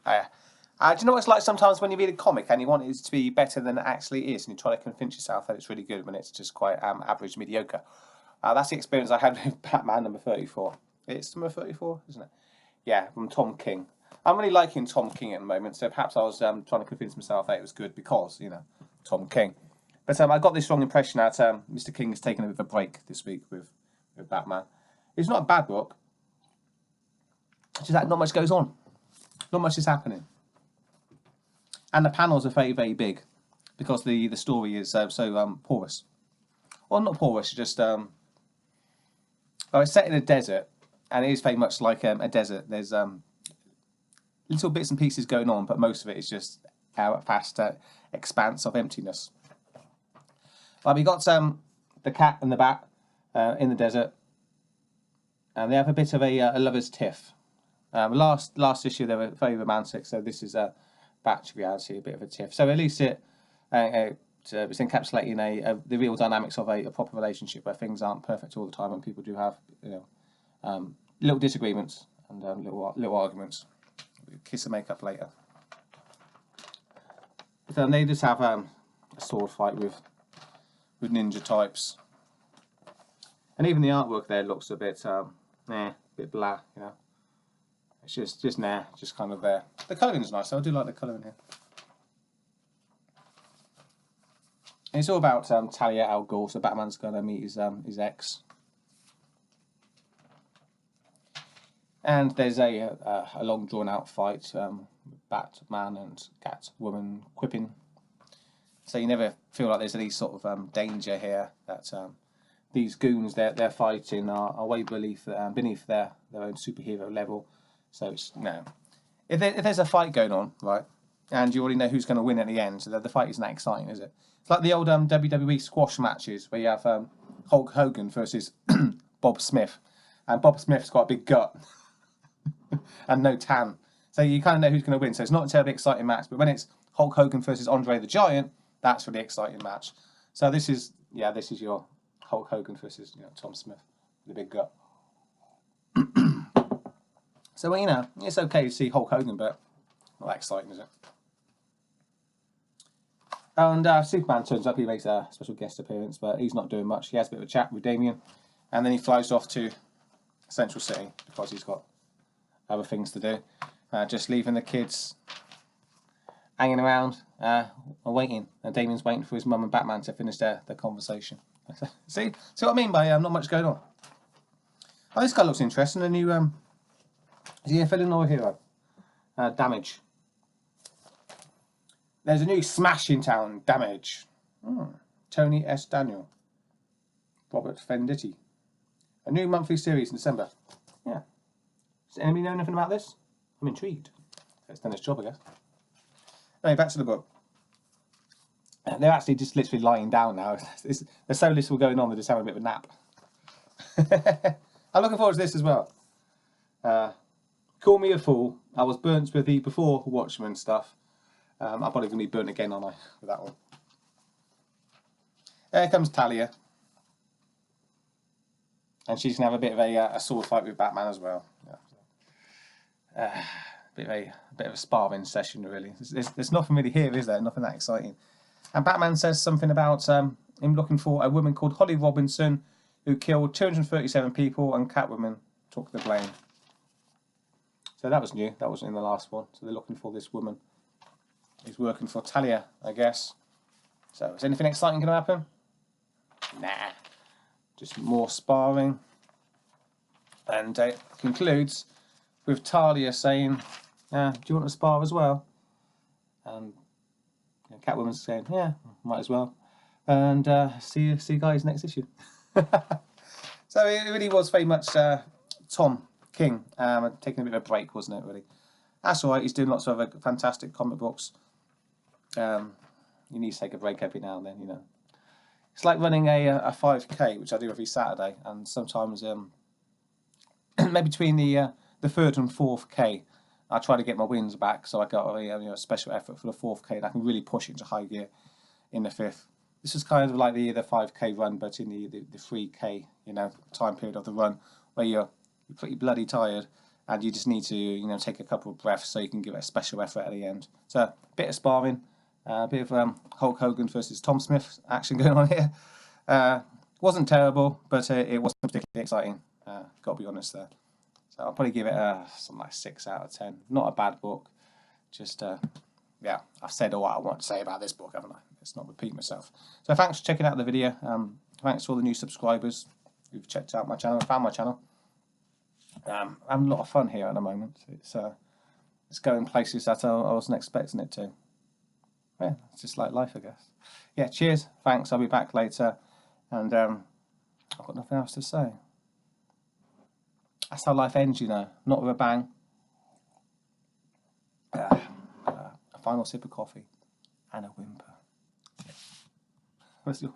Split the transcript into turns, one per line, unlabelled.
Do you know what it's like sometimes when you read a comic and you want it to be better than it actually is, and you try to convince yourself that it's really good when it's just quite average, mediocre? That's the experience I had with Batman number 34. It's number 34, isn't it? Yeah, from Tom King. I'm really liking Tom King at the moment, so perhaps I was trying to convince myself that it was good because, Tom King. But I got this wrong impression that Mr. King has taken a bit of a break this week with Batman. It's not a bad book. It's just that not much goes on. Not much is happening. And the panels are very, very big because the story is so porous. Well, not porous, just... well, it's set in a desert, and it is very much like a desert. There's little bits and pieces going on, but most of it is just a vast expanse of emptiness. Well, we got the cat and the bat in the desert, and they have a bit of a lover's tiff. Last issue they were very romantic, so this is back to reality, a bit of a tiff. So at least it's encapsulating the real dynamics of a proper relationship where things aren't perfect all the time and people do have little disagreements and little arguments. Kiss and make up later. But then they just have a sword fight with ninja types, and even the artwork there looks a bit bit blah, It's just kind of there. The colouring is nice. I do like the colouring here. And it's all about Talia al Ghul. So Batman's going to meet his ex, and there's a long drawn out fight with Batman and Catwoman quipping. So you never feel like there's any sort of danger here that these goons they're fighting are way beneath their own superhero level. So it's if there's a fight going on, right, and you already know who's going to win at the end, so the fight isn't that exciting, is it? It's like the old WWE squash matches where you have Hulk Hogan versus Bob Smith, and Bob Smith's got a big gut and no tan, so you kind of know who's going to win. So it's not a terribly exciting match, but when it's Hulk Hogan versus Andre the Giant, that's a really exciting match. So this is your Hulk Hogan versus Tom Smith with a big gut. So it's okay to see Hulk Hogan, but not that exciting, is it? And Superman turns up. He makes a special guest appearance, but he's not doing much. He has a bit of a chat with Damian, and then he flies off to Central City because he's got other things to do. Just leaving the kids hanging around and waiting. And Damian's waiting for his mum and Batman to finish their conversation. See what I mean by not much going on? Oh, this guy looks interesting. A new is he a villain or a hero? Damage. There's a new Smash in town. Damage. Tony S. Daniel. Robert Venditti. A new monthly series in December. Yeah. Does anybody know anything about this? I'm intrigued. It's done its job, I guess. Anyway, back to the book. They're actually just literally lying down now. There's so little going on, they're just having a bit of a nap. I'm looking forward to this as well. Call me a fool. I was burnt with the before Watchmen stuff. I'm probably going to be burnt again, aren't I, with that one. Here comes Talia. And she's going to have a bit of a sword fight with Batman as well. Yeah. A bit of a sparring session, really. There's nothing really here, is there? Nothing that exciting. And Batman says something about him looking for a woman called Holly Robinson who killed 237 people, and Catwoman took the blame. So that was new. That wasn't in the last one. So they're looking for this woman. He's working for Talia, I guess. So is anything exciting going to happen? Nah. Just more sparring. And it concludes with Talia saying, do you want to spar as well? And Catwoman's saying, yeah, might as well. And see you guys next issue. So it really was very much Tom King taking a bit of a break, wasn't it, really? That's all right. He's doing lots of fantastic comic books. You need to take a break every now and then, It's like running a 5K, which I do every Saturday, and sometimes maybe between the third and fourth K, I try to get my wins back, so I got a special effort for the fourth K, and I can really push it into high gear in the fifth. This is kind of like the 5K run, but in the 3K time period of the run, where you're pretty bloody tired, and you just need to, you know, take a couple of breaths so you can give it a special effort at the end. So a bit of sparring, a bit of Hulk Hogan versus Tom Smith action going on here. Wasn't terrible, but it wasn't particularly exciting. Got to be honest there. So I'll probably give it something like 6 out of 10. Not a bad book. Just yeah, I've said all I want to say about this book, haven't I? Let's not repeat myself. So thanks for checking out the video. Thanks to all the new subscribers who've checked out my channel, found my channel. I'm having a lot of fun here at the moment. It's going places that I wasn't expecting it to. Yeah, it's just like life, I guess. Yeah, cheers. Thanks. I'll be back later. And I've got nothing else to say. That's how life ends, you know. Not with a bang. A final sip of coffee and a whimper. Where's your